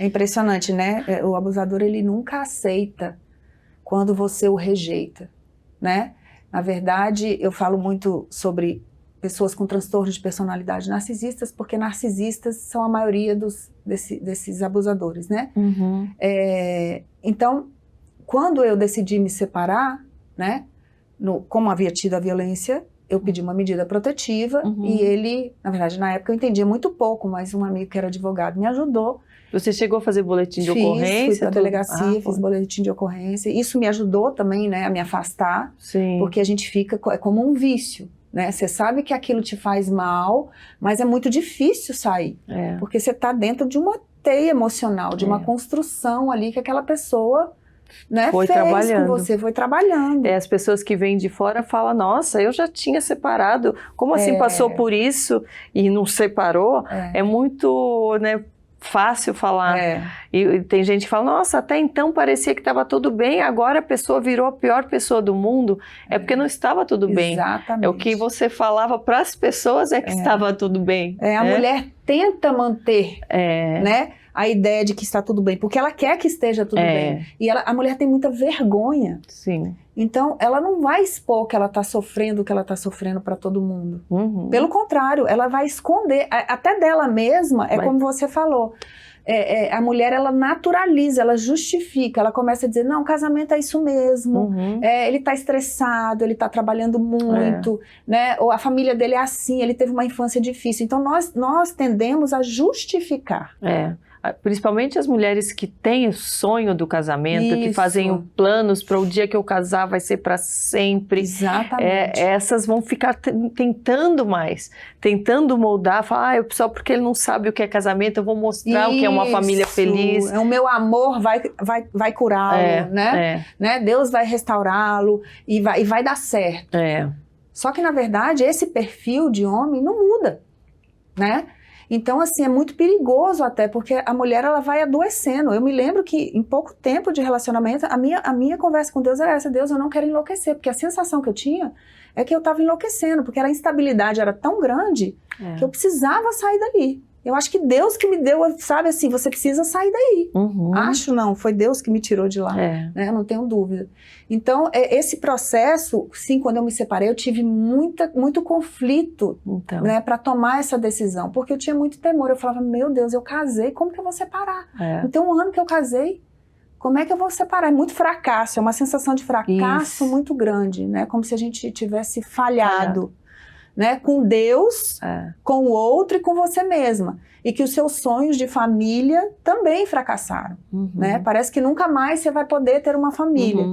É impressionante, né? O abusador, ele nunca aceita quando você o rejeita, né? Na verdade, eu falo muito sobre pessoas com transtorno de personalidade narcisistas, porque narcisistas são a maioria desses abusadores, né? Uhum. Então, quando eu decidi me separar, né? Como havia tido a violência, eu pedi uma medida protetiva e ele, na verdade, na época eu entendia muito pouco, mas um amigo que era advogado me ajudou. Você chegou a fazer boletim de ocorrência? Fui para a delegacia, fiz boletim de ocorrência. Isso me ajudou também, né, a me afastar, porque a gente fica, é como um vício, né? Você sabe que aquilo te faz mal, mas é muito difícil sair, porque você está dentro de uma teia emocional, de uma construção ali que aquela pessoa... Né, foi fez trabalhando. com você, foi trabalhando. As pessoas que vêm de fora falam, nossa, eu já tinha separado, como assim passou por isso e não separou? É muito, né, fácil falar. E tem gente que fala, nossa, até então parecia que estava tudo bem, agora a pessoa virou a pior pessoa do mundo. É porque não estava tudo bem. Exatamente. É o que você falava para as pessoas que estava tudo bem. A mulher tenta manter, né? A ideia de que está tudo bem, porque ela quer que esteja tudo bem. E a mulher tem muita vergonha. Sim. Então, ela não vai expor que ela está sofrendo o que ela está sofrendo para todo mundo. Pelo contrário, ela vai esconder, até dela mesma, como você falou. A mulher, ela naturaliza, ela justifica, ela começa a dizer, não, casamento é isso mesmo, ele está estressado, ele está trabalhando muito, né? Ou a família dele é assim, ele teve uma infância difícil. Então, nós tendemos a justificar. Principalmente as mulheres que têm o sonho do casamento, que fazem planos para o dia que eu casar vai ser para sempre. Exatamente. Essas vão ficar tentando mais, tentando moldar, falar, só porque ele não sabe o que é casamento, eu vou mostrar o que é uma família feliz. O meu amor vai curá-lo, né? Deus vai restaurá-lo e vai dar certo. Só que, na verdade, esse perfil de homem não muda, né? Então, assim, é muito perigoso até, porque a mulher, ela vai adoecendo. Eu me lembro que, em pouco tempo de relacionamento, a minha conversa com Deus era essa, Deus, eu não quero enlouquecer, porque a sensação que eu tinha é que eu estava enlouquecendo, porque a instabilidade era tão grande que eu precisava sair dali. Eu acho que Deus que me deu, sabe assim, você precisa sair daí. Acho não, foi Deus que me tirou de lá, né? Eu não tenho dúvida. Então, esse processo, sim, quando eu me separei, eu tive muito conflito, né, para tomar essa decisão, porque eu tinha muito temor. Eu falava, meu Deus, eu casei, como que eu vou separar? Não tem um ano que eu casei, como é que eu vou separar? É muito fracasso, é uma sensação de fracasso muito grande, né? Como se a gente tivesse falhado. Né, com Deus, com o outro e com você mesma. E que os seus sonhos de família também fracassaram. Né? Parece que nunca mais você vai poder ter uma família.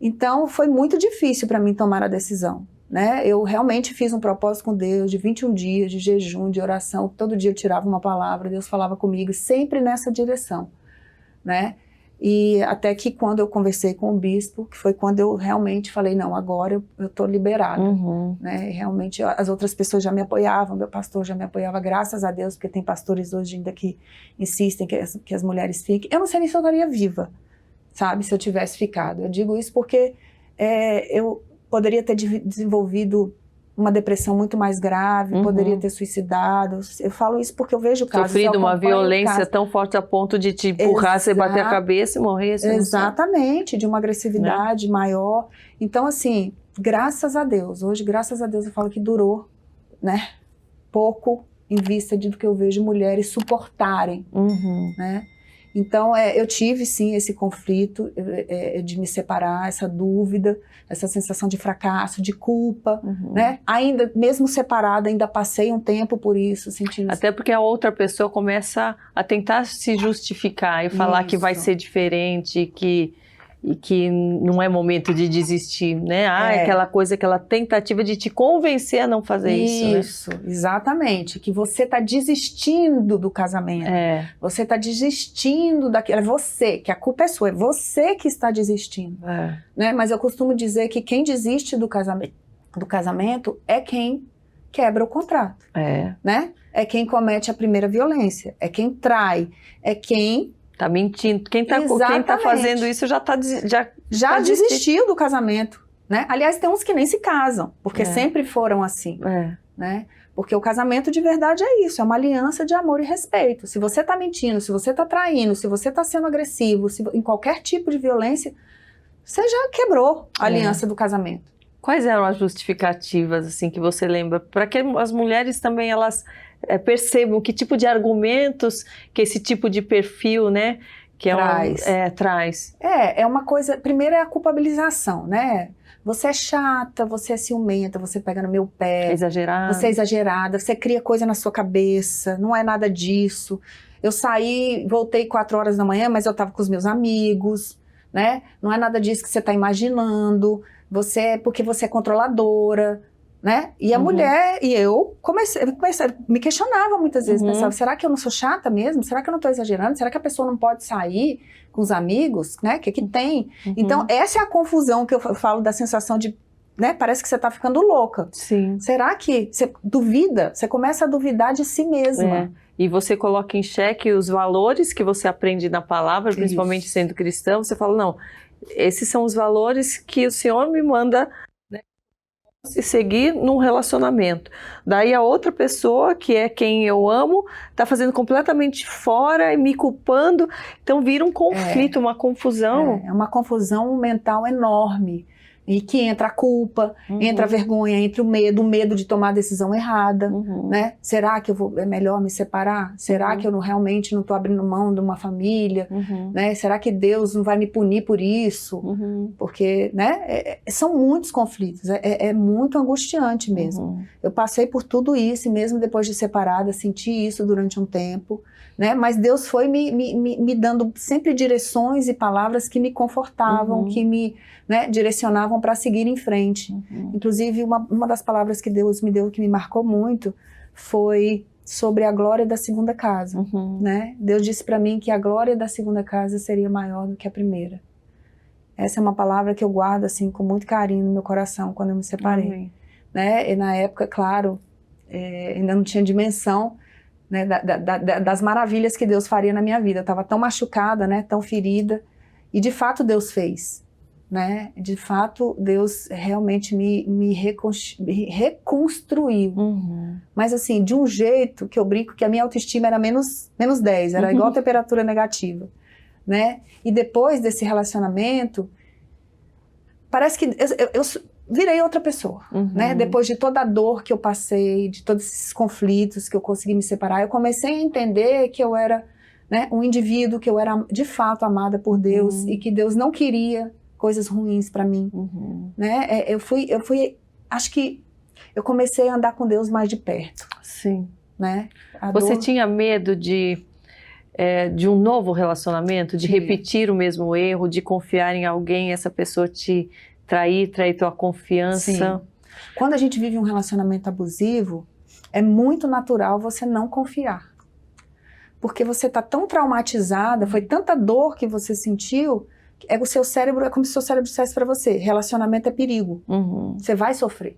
Então, foi muito difícil para mim tomar a decisão. Né? Eu realmente fiz um propósito com Deus de 21 dias de jejum, de oração. Todo dia eu tirava uma palavra, Deus falava comigo, sempre nessa direção. Né? E até que quando eu conversei com o bispo, que foi quando eu realmente falei, não, agora eu estou liberada. Né? E realmente as outras pessoas já me apoiavam, meu pastor já me apoiava, graças a Deus, porque tem pastores hoje ainda que insistem que as mulheres fiquem. Eu não sei nem se eu estaria viva, sabe, se eu tivesse ficado. Eu digo isso porque eu poderia ter desenvolvido uma depressão muito mais grave, poderia ter suicidado. Eu falo isso porque eu vejo casos... Sofrido uma violência tão forte a ponto de te empurrar, você bater a cabeça e morrer. Exatamente, de uma agressividade maior. Então, assim, graças a Deus, hoje, graças a Deus, eu falo que durou, né, pouco em vista do que eu vejo mulheres suportarem, né? Então, eu tive, sim, esse conflito de me separar, essa dúvida, essa sensação de fracasso, de culpa, né? Ainda, mesmo separada, ainda passei um tempo por isso, sentindo... Até porque a outra pessoa começa a tentar se justificar e falar que vai ser diferente, e que não é momento de desistir, né? Aquela coisa, aquela tentativa de te convencer a não fazer isso, né? Isso, exatamente. Que você está desistindo do casamento. Você está desistindo daquilo. É você, que a culpa é sua. É você que está desistindo. Né? Mas eu costumo dizer que quem desiste do casamento é quem quebra o contrato. Né? É quem comete a primeira violência. É quem trai. É quem... Tá mentindo. Quem tá fazendo isso já desistiu do casamento, né? Aliás, tem uns que nem se casam, porque sempre foram assim, né? Porque o casamento de verdade é isso, é uma aliança de amor e respeito. Se você está mentindo, se você está traindo, se você está sendo agressivo, em qualquer tipo de violência, você já quebrou a aliança do casamento. Quais eram as justificativas, assim, que você lembra? Para que as mulheres também, elas percebam que tipo de argumentos que esse tipo de perfil, né, que traz. É uma coisa, primeiro é a culpabilização, né? Você é chata, você é ciumenta, você pega no meu pé. Exagerada. Você é exagerada, você cria coisa na sua cabeça, não é nada disso. Eu saí, voltei 4 horas da manhã, mas eu estava com os meus amigos, né? Não é nada disso que você está imaginando. Porque você é controladora, né? E a mulher, e eu comecei, me questionava muitas vezes, pensava, será que eu não sou chata mesmo? Será que eu não estou exagerando? Será que a pessoa não pode sair com os amigos, né? Que tem? Então, essa é a confusão que eu falo da sensação de, né? Parece que você está ficando louca. Sim. Será que você duvida? Você começa a duvidar de si mesma. E você coloca em xeque os valores que você aprende na palavra, principalmente sendo cristão. Você fala, não, esses são os valores que o Senhor me manda, né, se seguir num relacionamento. Daí a outra pessoa, que é quem eu amo, está fazendo completamente fora e me culpando. Então vira um conflito, uma confusão. É uma confusão mental enorme. E que entra a culpa, entra a vergonha, entra o medo de tomar a decisão errada, né? Será que é melhor me separar? Será que eu realmente não estou abrindo mão de uma família? Né? Será que Deus não vai me punir por isso? Porque, né? São muitos conflitos, é muito angustiante mesmo. Eu passei por tudo isso e mesmo depois de separada, senti isso durante um tempo, né? Mas Deus foi me dando sempre direções e palavras que me confortavam, que me, né, direcionavam para seguir em frente. Inclusive, uma das palavras que Deus me deu que me marcou muito foi sobre a glória da segunda casa. Né? Deus disse para mim que a glória da segunda casa seria maior do que a primeira. Essa é uma palavra que eu guardo assim, com muito carinho no meu coração quando eu me separei. Né? E na época, claro, ainda não tinha dimensão, né, das maravilhas que Deus faria na minha vida. Eu estava tão machucada, né, tão ferida, e de fato Deus fez. Né? De fato, Deus realmente me reconstruiu. Mas assim, de um jeito que eu brinco que a minha autoestima era menos 10, era igual a temperatura negativa. Né? E depois desse relacionamento, parece que eu virei outra pessoa. Né? Depois de toda a dor que eu passei, de todos esses conflitos que eu consegui me separar, eu comecei a entender que eu era, né, um indivíduo, que eu era de fato amada por Deus e que Deus não queria coisas ruins para mim, né? Eu fui, acho que eu comecei a andar com Deus mais de perto. Sim. Né? Você tinha medo de um novo relacionamento, de repetir o mesmo erro, de confiar em alguém, essa pessoa te trair tua confiança? Sim. Quando a gente vive um relacionamento abusivo, é muito natural você não confiar. Porque você está tão traumatizada, foi tanta dor que você sentiu, o seu cérebro, é como se o seu cérebro dissesse para você, relacionamento é perigo, você vai sofrer,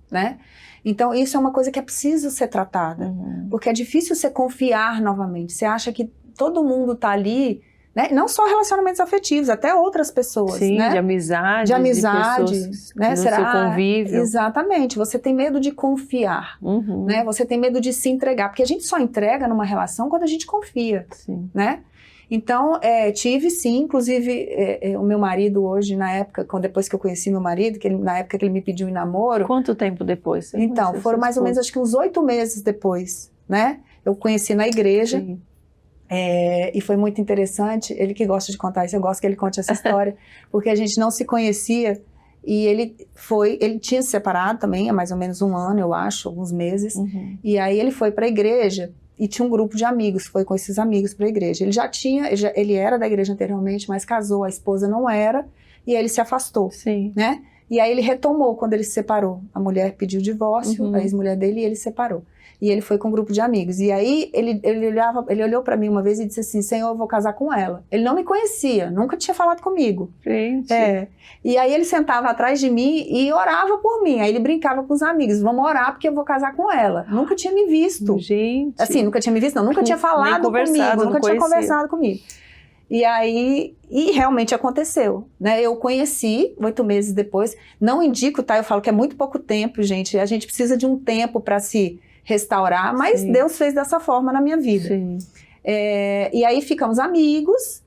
né? Então isso é uma coisa que é preciso ser tratada, porque é difícil você confiar novamente, você acha que todo mundo tá ali, né? Não só relacionamentos afetivos, até outras pessoas. Sim, né? de amizade, de pessoas, né? no seu convívio. Exatamente, você tem medo de confiar, né? Você tem medo de se entregar, porque a gente só entrega numa relação quando a gente confia, né? Então, tive sim, inclusive o meu marido hoje, na época, depois que eu conheci meu marido, na época que ele me pediu em namoro... Quanto tempo depois? Então, foram mais ou menos, acho que uns 8 meses depois, né? Eu conheci na igreja, e foi muito interessante, ele que gosta de contar isso, eu gosto que ele conte essa história, porque a gente não se conhecia, e ele tinha se separado também, há mais ou menos 1 ano, eu acho, alguns meses, e aí ele foi para a igreja, e tinha um grupo de amigos, foi com esses amigos para a igreja. Ele era da igreja anteriormente, mas casou, a esposa não era, e aí ele se afastou, né? E aí ele retomou quando ele se separou. A mulher pediu divórcio, a ex-mulher dele, e ele se separou. E ele foi com um grupo de amigos. E aí ele olhou para mim uma vez e disse assim, Senhor, eu vou casar com ela. Ele não me conhecia, nunca tinha falado comigo. Gente. E aí ele sentava atrás de mim e orava por mim. Aí ele brincava com os amigos, vamos orar porque eu vou casar com ela. Nunca tinha me visto. Gente. Assim, nunca tinha me visto, não, nunca tinha falado comigo, nunca tinha conversado comigo. E aí, realmente aconteceu, né? Eu conheci 8 meses depois, não indico, tá? Eu falo que é muito pouco tempo, gente. A gente precisa de um tempo para se restaurar, mas Sim. Deus fez dessa forma na minha vida. Sim. E aí ficamos amigos,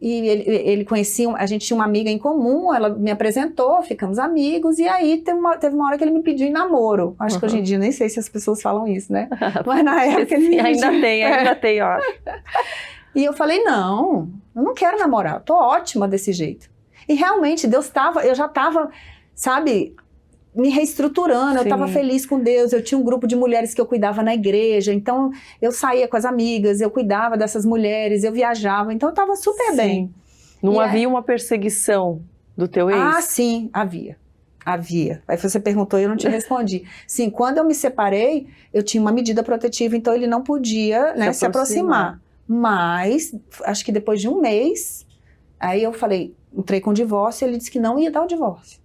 e ele conhecia, a gente tinha uma amiga em comum, ela me apresentou, ficamos amigos, e aí teve uma hora que ele me pediu em namoro. Acho que hoje em dia, nem sei se as pessoas falam isso, né? Mas na época ele me pediu. Ainda tem, eu acho. E eu falei, não, eu não quero namorar, eu tô ótima desse jeito. E realmente, eu já tava, sabe, me reestruturando, Sim. eu estava feliz com Deus, eu tinha um grupo de mulheres que eu cuidava na igreja, então eu saía com as amigas, eu cuidava dessas mulheres, eu viajava, então eu estava super Sim. bem. Não havia uma perseguição do teu ex? Ah, sim, havia. Aí você perguntou e eu não te respondi. Sim, quando eu me separei, eu tinha uma medida protetiva, então ele não podia se aproximar. Mas, acho que depois de um mês, aí eu falei, entrei com o divórcio, e ele disse que não ia dar o divórcio.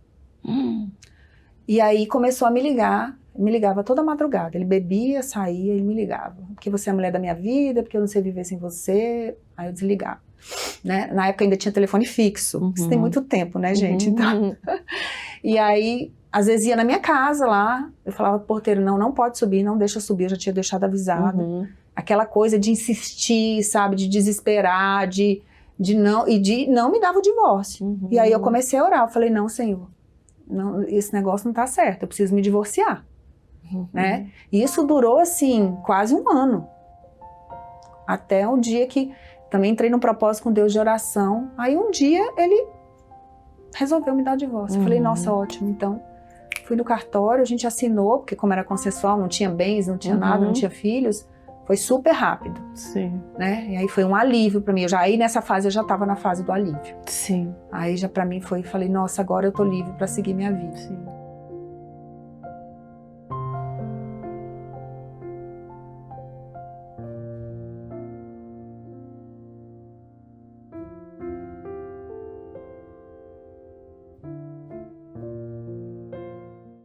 E aí começou a me ligava toda madrugada. Ele bebia, saía, ele me ligava. Porque você é a mulher da minha vida, porque eu não sei viver sem você. Aí eu desligava. Né? Na época ainda tinha telefone fixo. Isso tem muito tempo, né, gente? Então, e aí, às vezes ia na minha casa lá, eu falava pro porteiro, não pode subir, não deixa subir, eu já tinha deixado avisado. Aquela coisa de insistir, sabe, de desesperar, de não me dava o divórcio. E aí eu comecei a orar, eu falei, não, Senhor, não, esse negócio não tá certo, eu preciso me divorciar, né? E isso durou, assim, quase um ano. Até um dia que também entrei num propósito com Deus de oração, aí um dia ele resolveu me dar o divórcio. Eu falei, nossa, ótimo, então fui no cartório, a gente assinou, porque como era consensual, não tinha bens, não tinha nada, não tinha filhos, foi super rápido. Sim. Né? E aí foi um alívio pra mim. Aí nessa fase eu já tava na fase do alívio. Sim. Aí já pra mim falei, nossa, agora eu tô livre pra seguir minha vida. Sim.